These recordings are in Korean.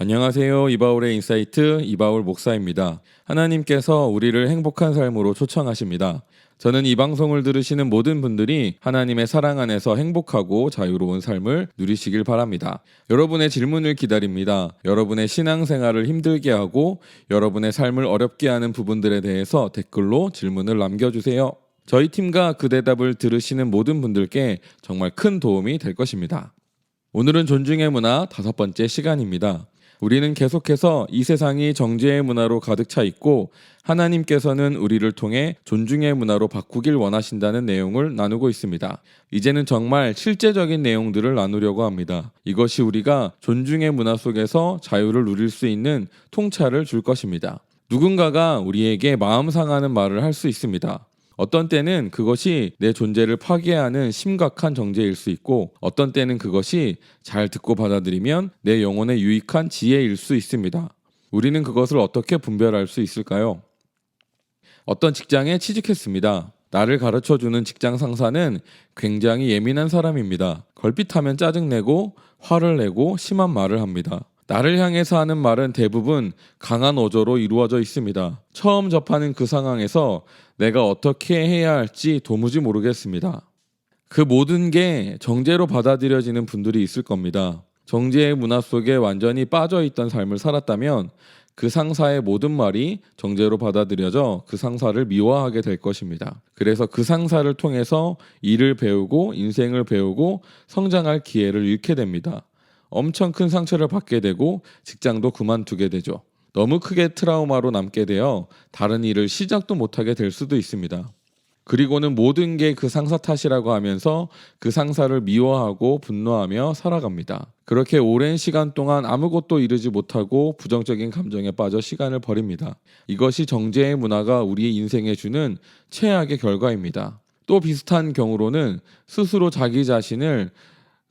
안녕하세요. 이바울의 인사이트 이바울 목사입니다. 하나님께서 우리를 행복한 삶으로 초청하십니다. 저는 이 방송을 들으시는 모든 분들이 하나님의 사랑 안에서 행복하고 자유로운 삶을 누리시길 바랍니다. 여러분의 질문을 기다립니다. 여러분의 신앙생활을 힘들게 하고 여러분의 삶을 어렵게 하는 부분들에 대해서 댓글로 질문을 남겨주세요. 저희 팀과 그 대답을 들으시는 모든 분들께 정말 큰 도움이 될 것입니다. 오늘은 존중의 문화 5번째 시간입니다. 우리는 계속해서 이 세상이 정죄의 문화로 가득 차 있고 하나님께서는 우리를 통해 존중의 문화로 바꾸길 원하신다는 내용을 나누고 있습니다. 이제는 정말 실제적인 내용들을 나누려고 합니다. 이것이 우리가 존중의 문화 속에서 자유를 누릴 수 있는 통찰을 줄 것입니다. 누군가가 우리에게 마음 상하는 말을 할 수 있습니다. 어떤 때는 그것이 내 존재를 파괴하는 심각한 정죄일 수 있고 어떤 때는 그것이 잘 듣고 받아들이면 내 영혼에 유익한 지혜일 수 있습니다. 우리는 그것을 어떻게 분별할 수 있을까요? 어떤 직장에 취직했습니다. 나를 가르쳐주는 직장 상사는 굉장히 예민한 사람입니다. 걸핏하면 짜증내고 화를 내고 심한 말을 합니다. 나를 향해서 하는 말은 대부분 강한 어조로 이루어져 있습니다. 처음 접하는 그 상황에서 내가 어떻게 해야 할지 도무지 모르겠습니다. 그 모든 게 정죄로 받아들여지는 분들이 있을 겁니다. 정죄의 문화 속에 완전히 빠져있던 삶을 살았다면 그 상사의 모든 말이 정죄로 받아들여져 그 상사를 미워하게 될 것입니다. 그래서 그 상사를 통해서 일을 배우고 인생을 배우고 성장할 기회를 잃게 됩니다. 엄청 큰 상처를 받게 되고 직장도 그만두게 되죠. 너무 크게 트라우마로 남게 되어 다른 일을 시작도 못하게 될 수도 있습니다. 그리고는 모든 게 그 상사 탓이라고 하면서 그 상사를 미워하고 분노하며 살아갑니다. 그렇게 오랜 시간 동안 아무것도 이루지 못하고 부정적인 감정에 빠져 시간을 버립니다. 이것이 정죄의 문화가 우리의 인생에 주는 최악의 결과입니다. 또 비슷한 경우로는 스스로 자기 자신을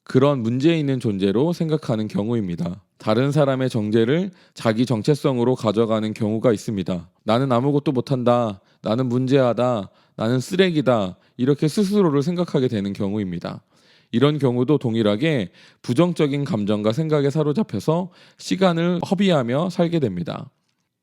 그런 문제 있는 존재로 생각하는 경우입니다. 다른 사람의 정죄를 자기 정체성으로 가져가는 경우가 있습니다. 나는 아무것도 못한다. 나는 문제하다. 나는 쓰레기다. 이렇게 스스로를 생각하게 되는 경우입니다. 이런 경우도 동일하게 부정적인 감정과 생각에 사로잡혀서 시간을 허비하며 살게 됩니다.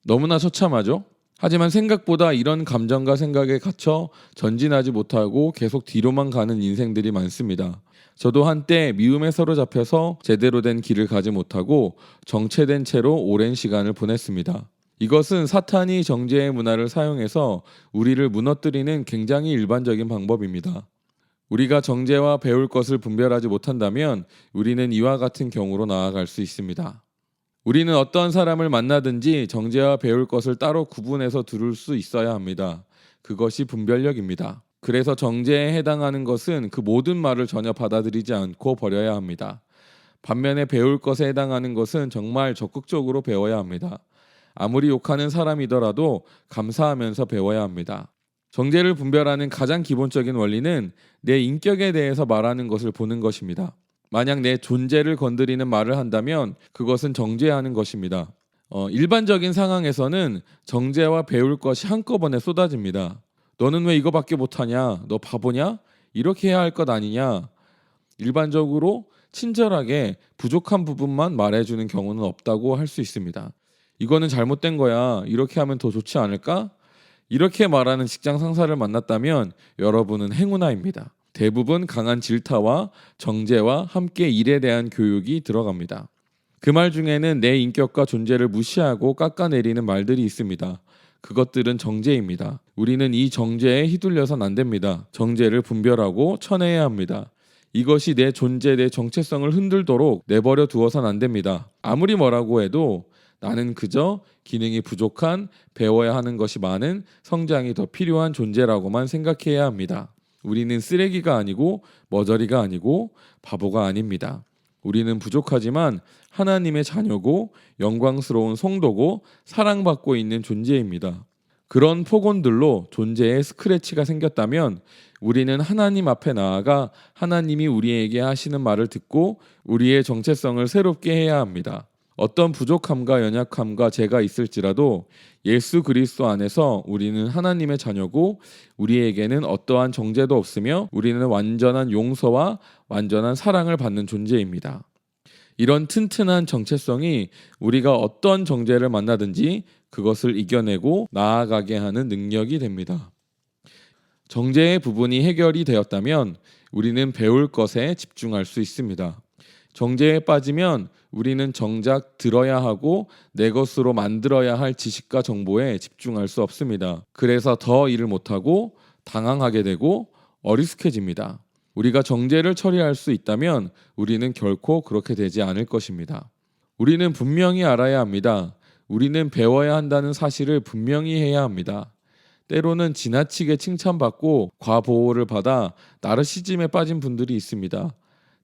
너무나 처참하죠? 하지만 생각보다 이런 감정과 생각에 갇혀 전진하지 못하고 계속 뒤로만 가는 인생들이 많습니다. 저도 한때 미움에 사로잡혀서 제대로 된 길을 가지 못하고 정체된 채로 오랜 시간을 보냈습니다. 이것은 사탄이 정죄의 문화를 사용해서 우리를 무너뜨리는 굉장히 일반적인 방법입니다. 우리가 정죄와 배울 것을 분별하지 못한다면 우리는 이와 같은 경우로 나아갈 수 있습니다. 우리는 어떤 사람을 만나든지 정죄와 배울 것을 따로 구분해서 들을 수 있어야 합니다. 그것이 분별력입니다. 그래서 정죄에 해당하는 것은 그 모든 말을 전혀 받아들이지 않고 버려야 합니다. 반면에 배울 것에 해당하는 것은 정말 적극적으로 배워야 합니다. 아무리 욕하는 사람이더라도 감사하면서 배워야 합니다. 정죄를 분별하는 가장 기본적인 원리는 내 인격에 대해서 말하는 것을 보는 것입니다. 만약 내 존재를 건드리는 말을 한다면 그것은 정죄하는 것입니다. 일반적인 상황에서는 정죄와 배울 것이 한꺼번에 쏟아집니다. 너는 왜 이거밖에 못하냐? 너 바보냐? 이렇게 해야 할 것 아니냐? 일반적으로 친절하게 부족한 부분만 말해주는 경우는 없다고 할 수 있습니다. 이거는 잘못된 거야. 이렇게 하면 더 좋지 않을까? 이렇게 말하는 직장 상사를 만났다면 여러분은 행운아입니다. 대부분 강한 질타와 정죄와 함께 일에 대한 교육이 들어갑니다. 그 말 중에는 내 인격과 존재를 무시하고 깎아내리는 말들이 있습니다. 그것들은 정죄입니다. 우리는 이 정죄에 휘둘려선 안 됩니다. 정죄를 분별하고 쳐내야 합니다. 이것이 내 존재, 내 정체성을 흔들도록 내버려 두어선 안 됩니다. 아무리 뭐라고 해도 나는 그저 기능이 부족한, 배워야 하는 것이 많은, 성장이 더 필요한 존재라고만 생각해야 합니다. 우리는 쓰레기가 아니고 머저리가 아니고 바보가 아닙니다. 우리는 부족하지만 하나님의 자녀고 영광스러운 성도고 사랑받고 있는 존재입니다. 그런 폭언들로 존재에 스크래치가 생겼다면 우리는 하나님 앞에 나아가 하나님이 우리에게 하시는 말을 듣고 우리의 정체성을 새롭게 해야 합니다. 어떤 부족함과 연약함과 죄가 있을지라도 예수 그리스도 안에서 우리는 하나님의 자녀고 우리에게는 어떠한 정죄도 없으며 우리는 완전한 용서와 완전한 사랑을 받는 존재입니다. 이런 튼튼한 정체성이 우리가 어떤 정죄를 만나든지 그것을 이겨내고 나아가게 하는 능력이 됩니다. 정죄의 부분이 해결이 되었다면 우리는 배울 것에 집중할 수 있습니다. 정죄에 빠지면 우리는 정작 들어야 하고 내 것으로 만들어야 할 지식과 정보에 집중할 수 없습니다. 그래서 더 일을 못하고 당황하게 되고 어리숙해집니다. 우리가 정죄를 처리할 수 있다면 우리는 결코 그렇게 되지 않을 것입니다. 우리는 분명히 알아야 합니다. 우리는 배워야 한다는 사실을 분명히 해야 합니다. 때로는 지나치게 칭찬받고 과보호를 받아 나르시즘에 빠진 분들이 있습니다.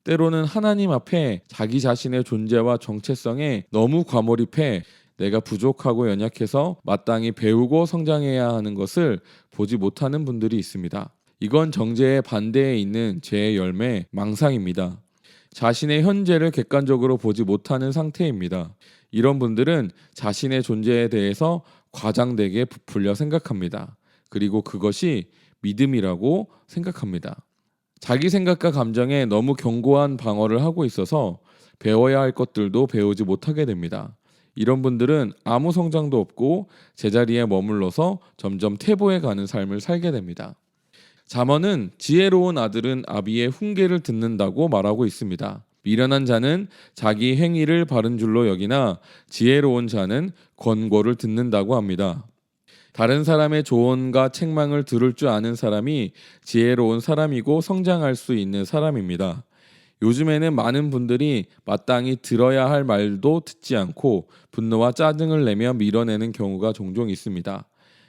때로는 하나님 앞에 자기 자신의 존재와 정체성에 너무 과몰입해 내가 부족하고 연약해서 마땅히 배우고 성장해야 하는 것을 보지 못하는 분들이 있습니다. 이건 정죄의 반대에 있는 죄의 열매, 망상입니다. 자신의 현재를 객관적으로 보지 못하는 상태입니다. 이런 분들은 자신의 존재에 대해서 과장되게 부풀려 생각합니다. 그리고 그것이 믿음이라고 생각합니다. 자기 생각과 감정에 너무 견고한 방어를 하고 있어서 배워야 할 것들도 배우지 못하게 됩니다. 이런 분들은 아무 성장도 없고 제자리에 머물러서 점점 퇴보해 가는 삶을 살게 됩니다. 잠언은 지혜로운 아들은 아비의 훈계를 듣는다고 말하고 있습니다. 미련한 자는 자기 행위를 바른 줄로 여기나 지혜로운 자는 권고를 듣는다고 합니다. 다른 사람의 조언과 책망을 들을 줄 아는 사람이 지혜로운 사람이고 성장할 수 있는 사람입니다. 요즘에는 많은 분들이 마땅히 들어야 할 말도 듣지 않고 분노와 짜증을 내며 밀어내는 경우가 종종 있습니다.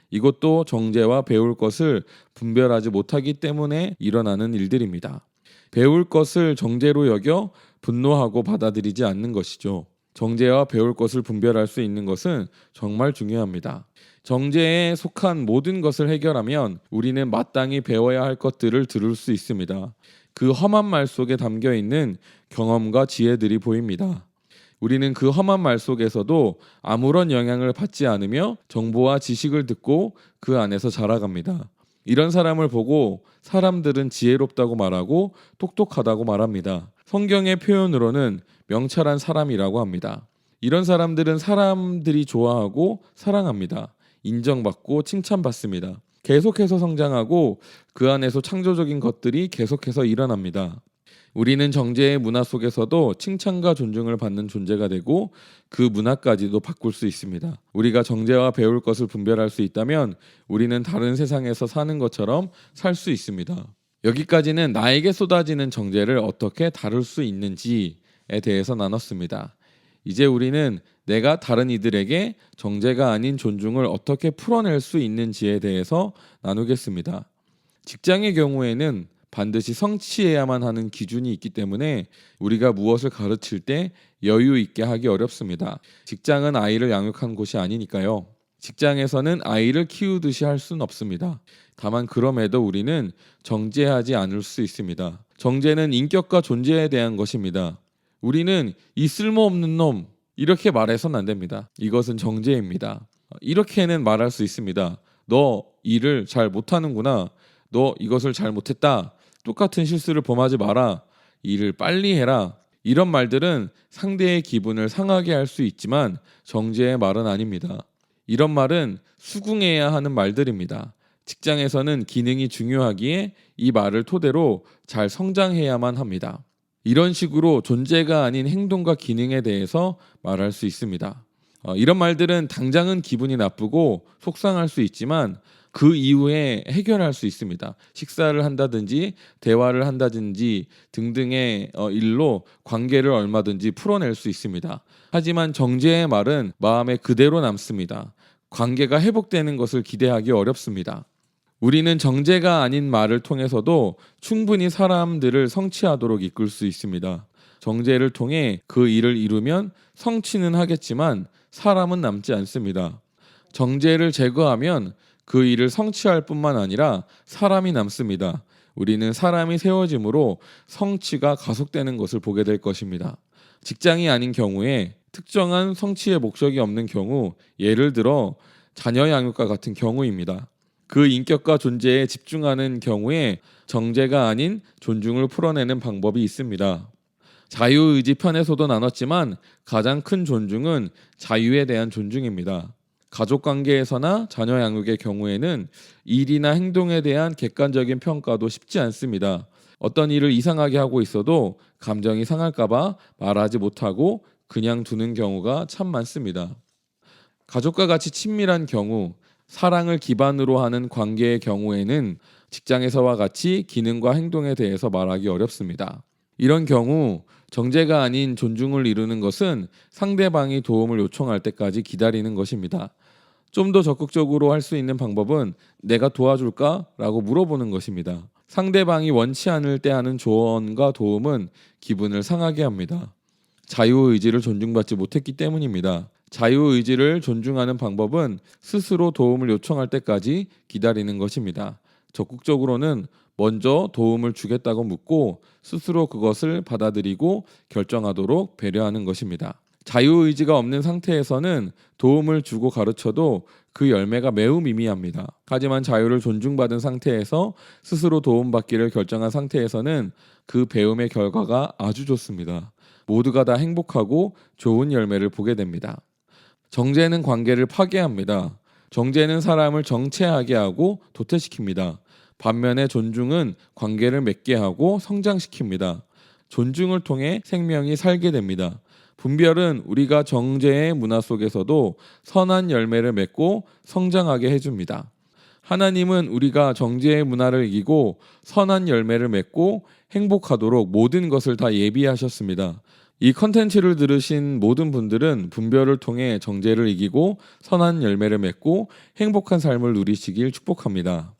이것도 정죄와 배울 것을 분별하지 못하기 때문에 일어나는 일들입니다. 배울 것을 정죄로 여겨 분노하고 받아들이지 않는 것이죠. 정죄와 배울 것을 분별할 수 있는 것은 정말 중요합니다. 정죄에 속한 모든 것을 해결하면 우리는 마땅히 배워야 할 것들을 들을 수 있습니다. 그 험한 말 속에 담겨 있는 경험과 지혜들이 보입니다. 우리는 그 험한 말 속에서도 아무런 영향을 받지 않으며 정보와 지식을 듣고 그 안에서 자라갑니다. 이런 사람을 보고 사람들은 지혜롭다고 말하고 똑똑하다고 말합니다. 성경의 표현으로는 명철한 사람이라고 합니다. 이런 사람들은 사람들이 좋아하고 사랑합니다. 인정받고 칭찬받습니다. 계속해서 성장하고 그 안에서 창조적인 것들이 계속해서 일어납니다. 우리는 정죄의 문화 속에서도 칭찬과 존중을 받는 존재가 되고 그 문화까지도 바꿀 수 있습니다. 우리가 정죄와 배울 것을 분별할 수 있다면 우리는 다른 세상에서 사는 것처럼 살 수 있습니다. 여기까지는 나에게 쏟아지는 정죄를 어떻게 다룰 수 있는지에 대해서 나눴습니다. 이제 우리는 내가 다른 이들에게 정죄가 아닌 존중을 어떻게 풀어낼 수 있는지에 대해서 나누겠습니다. 직장의 경우에는 반드시 성취해야만 하는 기준이 있기 때문에 우리가 무엇을 가르칠 때 여유 있게 하기 어렵습니다. 직장은 아이를 양육한 곳이 아니니까요. 직장에서는 아이를 키우듯이 할 수는 없습니다. 다만 그럼에도 우리는 정죄하지 않을 수 있습니다. 정죄는 인격과 존재에 대한 것입니다. 우리는 이 쓸모없는 놈 이렇게 말해서는 안 됩니다. 이것은 정죄입니다. 이렇게는 말할 수 있습니다. 너 일을 잘 못하는구나. 너 이것을 잘 못했다. 똑같은 실수를 범하지 마라. 일을 빨리 해라. 이런 말들은 상대의 기분을 상하게 할 수 있지만 정죄의 말은 아닙니다. 이런 말은 수긍해야 하는 말들입니다. 직장에서는 기능이 중요하기에 이 말을 토대로 잘 성장해야만 합니다. 이런 식으로 존재가 아닌 행동과 기능에 대해서 말할 수 있습니다. 이런 말들은 당장은 기분이 나쁘고 속상할 수 있지만 그 이후에 해결할 수 있습니다. 식사를 한다든지 대화를 한다든지 등등의 일로 관계를 얼마든지 풀어낼 수 있습니다. 하지만 정죄의 말은 마음에 그대로 남습니다. 관계가 회복되는 것을 기대하기 어렵습니다. 우리는 정죄가 아닌 말을 통해서도 충분히 사람들을 성취하도록 이끌 수 있습니다. 정죄를 통해 그 일을 이루면 성취는 하겠지만 사람은 남지 않습니다. 정죄를 제거하면 그 일을 성취할 뿐만 아니라 사람이 남습니다. 우리는 사람이 세워짐으로 성취가 가속되는 것을 보게 될 것입니다. 직장이 아닌 경우에 특정한 성취의 목적이 없는 경우, 예를 들어 자녀 양육과 같은 경우입니다. 그 인격과 존재에 집중하는 경우에 정죄가 아닌 존중을 풀어내는 방법이 있습니다. 자유의지 편에서도 나눴지만 가장 큰 존중은 자유에 대한 존중입니다. 가족 관계에서나 자녀 양육의 경우에는 일이나 행동에 대한 객관적인 평가도 쉽지 않습니다. 어떤 일을 이상하게 하고 있어도 감정이 상할까봐 말하지 못하고 그냥 두는 경우가 참 많습니다. 가족과 같이 친밀한 경우, 사랑을 기반으로 하는 관계의 경우에는 직장에서와 같이 기능과 행동에 대해서 말하기 어렵습니다. 이런 경우 정죄가 아닌 존중을 이루는 것은 상대방이 도움을 요청할 때까지 기다리는 것입니다. 좀 더 적극적으로 할 수 있는 방법은 내가 도와줄까? 라고 물어보는 것입니다. 상대방이 원치 않을 때 하는 조언과 도움은 기분을 상하게 합니다. 자유의지를 존중받지 못했기 때문입니다. 자유의지를 존중하는 방법은 스스로 도움을 요청할 때까지 기다리는 것입니다. 적극적으로는 먼저 도움을 주겠다고 묻고 스스로 그것을 받아들이고 결정하도록 배려하는 것입니다. 자유의지가 없는 상태에서는 도움을 주고 가르쳐도 그 열매가 매우 미미합니다. 하지만 자유를 존중받은 상태에서 스스로 도움받기를 결정한 상태에서는 그 배움의 결과가 아주 좋습니다. 모두가 다 행복하고 좋은 열매를 보게 됩니다. 정죄는 관계를 파괴합니다. 정죄는 사람을 정체하게 하고 도태시킵니다. 반면에 존중은 관계를 맺게 하고 성장시킵니다. 존중을 통해 생명이 살게 됩니다. 분별은 우리가 정죄의 문화 속에서도 선한 열매를 맺고 성장하게 해줍니다. 하나님은 우리가 정죄의 문화를 이기고 선한 열매를 맺고 행복하도록 모든 것을 다 예비하셨습니다. 이 컨텐츠를 들으신 모든 분들은 분별을 통해 정죄를 이기고 선한 열매를 맺고 행복한 삶을 누리시길 축복합니다.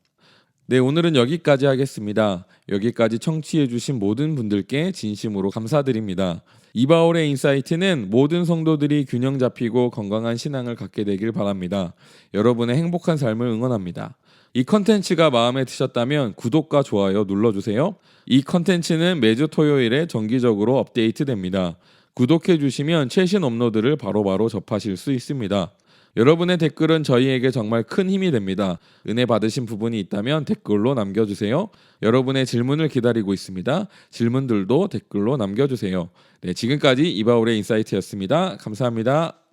네, 오늘은 여기까지 하겠습니다. 여기까지 청취해주신 모든 분들께 진심으로 감사드립니다. 이바울의 인사이트는 모든 성도들이 균형 잡히고 건강한 신앙을 갖게 되길 바랍니다. 여러분의 행복한 삶을 응원합니다. 이 컨텐츠가 마음에 드셨다면 구독과 좋아요 눌러주세요. 이 컨텐츠는 매주 토요일에 정기적으로 업데이트됩니다. 구독해주시면 최신 업로드를 바로바로 접하실 수 있습니다. 여러분의 댓글은 저희에게 정말 큰 힘이 됩니다. 은혜 받으신 부분이 있다면 댓글로 남겨주세요. 여러분의 질문을 기다리고 있습니다. 질문들도 댓글로 남겨주세요. 네, 지금까지 이바울의 인사이트였습니다. 감사합니다.